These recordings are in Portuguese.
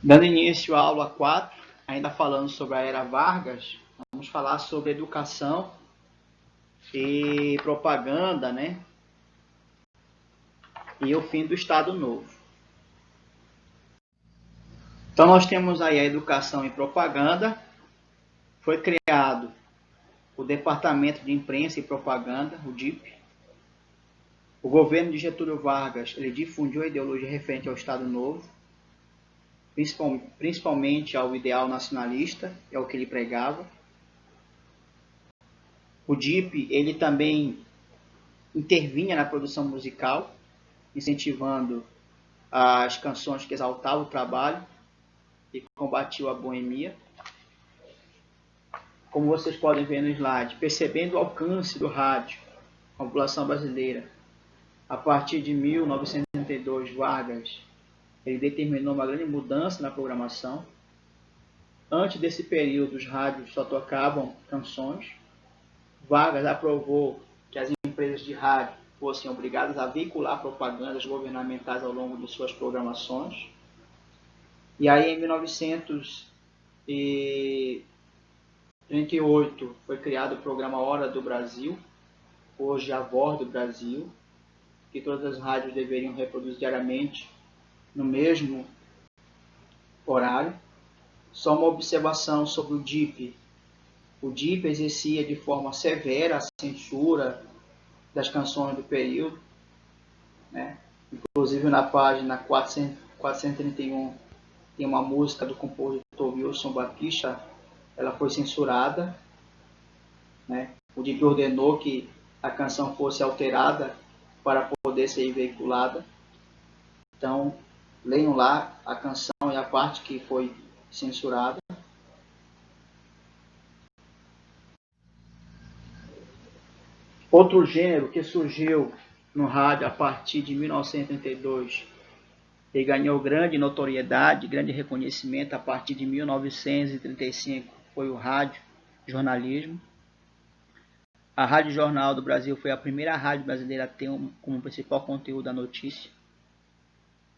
Dando início à aula 4, ainda falando sobre a Era Vargas, vamos falar sobre educação e propaganda, né? E o fim do Estado Novo. Então nós temos aí a educação e propaganda. Foi criado o Departamento de Imprensa e Propaganda, o DIP. O governo de Getúlio Vargas, ele difundiu a ideologia referente ao Estado Novo, principalmente ao ideal nacionalista, é o que ele pregava. O DIP, ele também intervinha na produção musical, incentivando as canções que exaltavam o trabalho e combatiam a boemia. Como vocês podem ver no slide, percebendo o alcance do rádio com a população brasileira, a partir de 1932, Vargas ele determinou uma grande mudança na programação. Antes desse período, os rádios só tocavam canções. Vargas aprovou que as empresas de rádio fossem obrigadas a veicular propagandas governamentais ao longo de suas programações. E aí, em 1938, foi criado o programa Hora do Brasil, hoje a Voz do Brasil, que todas as rádios deveriam reproduzir diariamente no mesmo horário. Só uma observação sobre o DIP. O DIP exercia de forma severa a censura das canções do período, né? Inclusive na página 431 tem uma música do compositor Wilson Batista, ela foi censurada, né? O DIP ordenou que a canção fosse alterada para poder ser veiculada. Então, leiam lá a canção e a parte que foi censurada. Outro gênero que surgiu no rádio a partir de 1932 e ganhou grande notoriedade, grande reconhecimento a partir de 1935 foi o rádio jornalismo. A Rádio Jornal do Brasil foi a primeira rádio brasileira a ter como principal conteúdo a notícia.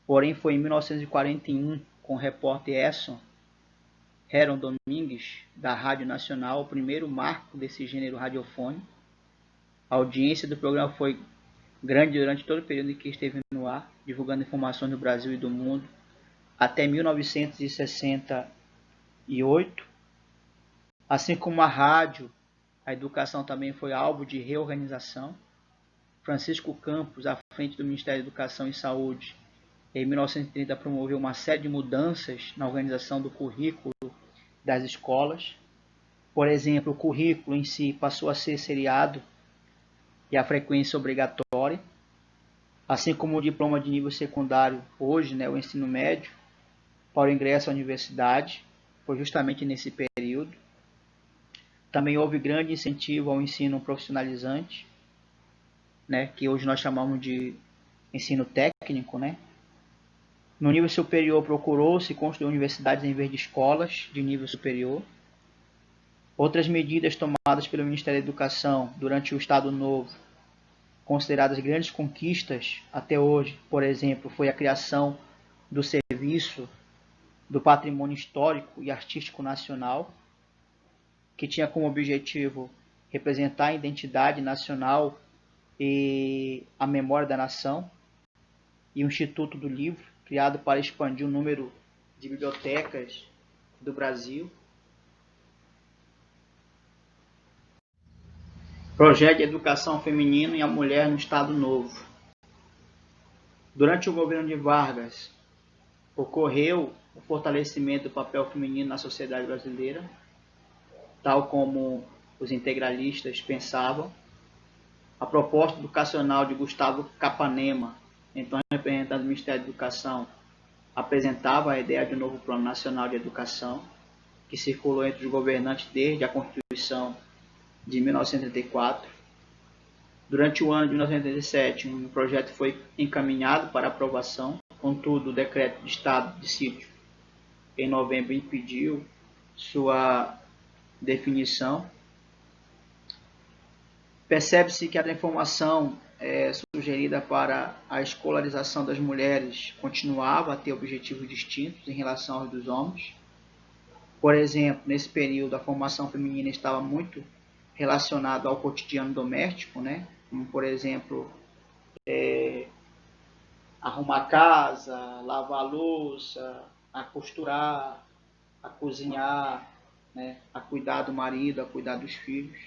Porém, foi em 1941, com o repórter Heron Domingues, da Rádio Nacional, o primeiro marco desse gênero radiofônico. A audiência do programa foi grande durante todo o período em que esteve no ar, divulgando informações do Brasil e do mundo, até 1968. Assim como a rádio, a educação também foi alvo de reorganização. Francisco Campos, à frente do Ministério da Educação e Saúde, em 1930 promoveu uma série de mudanças na organização do currículo das escolas. Por exemplo, o currículo em si passou a ser seriado e a frequência obrigatória, assim como o diploma de nível secundário hoje, né, o ensino médio, para o ingresso à universidade, foi justamente nesse período. Também houve grande incentivo ao ensino profissionalizante, né, que hoje nós chamamos de ensino técnico, né. No nível superior procurou-se construir universidades em vez de escolas de nível superior. Outras medidas tomadas pelo Ministério da Educação durante o Estado Novo, consideradas grandes conquistas até hoje, por exemplo, foi a criação do Serviço do Patrimônio Histórico e Artístico Nacional, que tinha como objetivo representar a identidade nacional e a memória da nação, e o Instituto do Livro, criado para expandir o número de bibliotecas do Brasil. Projeto de Educação Feminina e a Mulher no Estado Novo. Durante o governo de Vargas, ocorreu o fortalecimento do papel feminino na sociedade brasileira, tal como os integralistas pensavam. A proposta educacional de Gustavo Capanema, então representante do Ministério da Educação, apresentava a ideia de um novo Plano Nacional de Educação, que circulou entre os governantes desde a Constituição de 1934. Durante o ano de 1937, um projeto foi encaminhado para aprovação, contudo, o decreto de estado de sítio em novembro impediu sua definição. Percebe-se que a transformação sugerida para a escolarização das mulheres continuava a ter objetivos distintos em relação aos dos homens. Por exemplo, nesse período, a formação feminina estava muito relacionada ao cotidiano doméstico, né? Como, por exemplo, arrumar a casa, lavar a louça, a costurar, a cozinhar, né? A cuidar do marido, a cuidar dos filhos.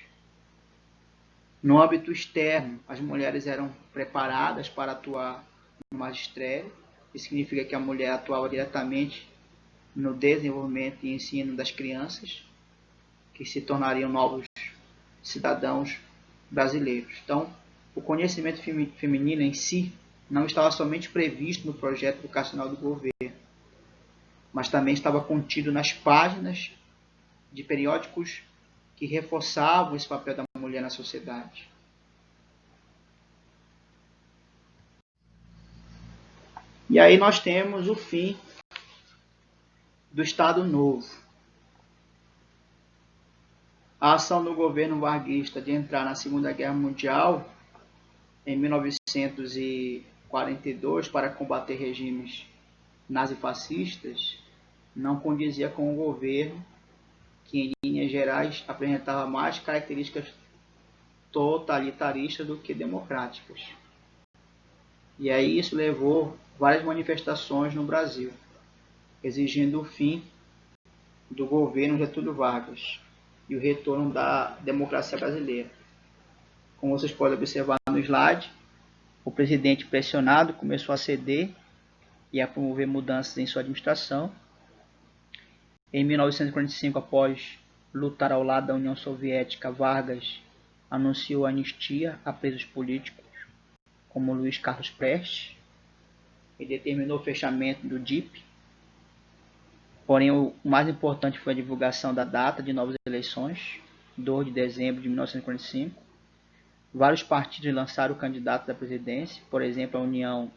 No âmbito externo, as mulheres eram preparadas para atuar no magistério. Isso significa que a mulher atuava diretamente no desenvolvimento e ensino das crianças, que se tornariam novos cidadãos brasileiros. Então, o conhecimento feminino em si não estava somente previsto no projeto educacional do governo, mas também estava contido nas páginas de periódicos que reforçavam esse papel da mulher na sociedade. E aí nós temos o fim do Estado Novo. A ação do governo varguista de entrar na Segunda Guerra Mundial em 1942 para combater regimes nazifascistas não condizia com o governo, que em linhas gerais apresentava mais características totalitaristas do que democráticas. E aí isso levou várias manifestações no Brasil, exigindo o fim do governo Getúlio Vargas e o retorno da democracia brasileira. Como vocês podem observar no slide, o presidente pressionado começou a ceder e a promover mudanças em sua administração. Em 1945, após lutar ao lado da União Soviética, Vargas anunciou anistia a presos políticos, como Luiz Carlos Prestes, e determinou o fechamento do DIP. Porém, o mais importante foi a divulgação da data de novas eleições, 2 de dezembro de 1945. Vários partidos lançaram o candidato da presidência, por exemplo, a União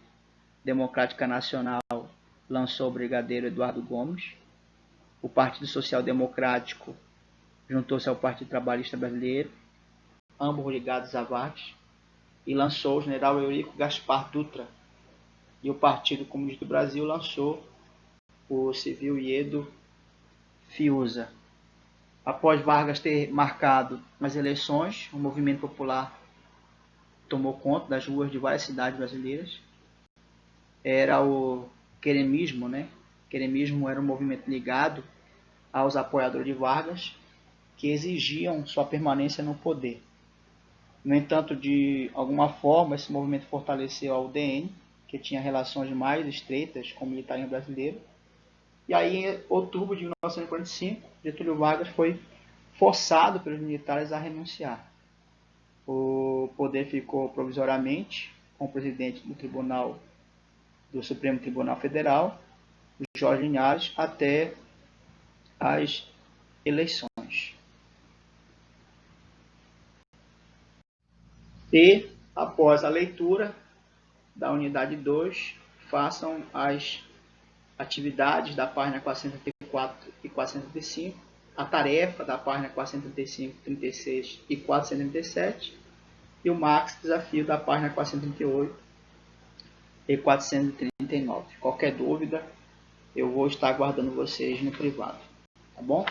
Democrática Nacional lançou o brigadeiro Eduardo Gomes, o Partido Social Democrático juntou-se ao Partido Trabalhista Brasileiro, ambos ligados a Vargas, e lançou o general Eurico Gaspar Dutra, e o Partido Comunista do Brasil lançou o civil Iedo Fiuza. Após Vargas ter marcado as eleições, o movimento popular tomou conta das ruas de várias cidades brasileiras. Era o queremismo, né? O queremismo era um movimento ligado aos apoiadores de Vargas, que exigiam sua permanência no poder. No entanto, de alguma forma, esse movimento fortaleceu a UDN, que tinha relações mais estreitas com o militarismo brasileiro. E aí, em outubro de 1945, Getúlio Vargas foi forçado pelos militares a renunciar. O poder ficou provisoriamente com o presidente do Supremo Tribunal Federal, Jorge Linhares, até as eleições. E, após a leitura da unidade 2, façam as atividades da página 434 e 435, a tarefa da página 435, 36 e 437 e o Max Desafio da página 438 e 439. Qualquer dúvida, eu vou estar aguardando vocês no privado, tá bom?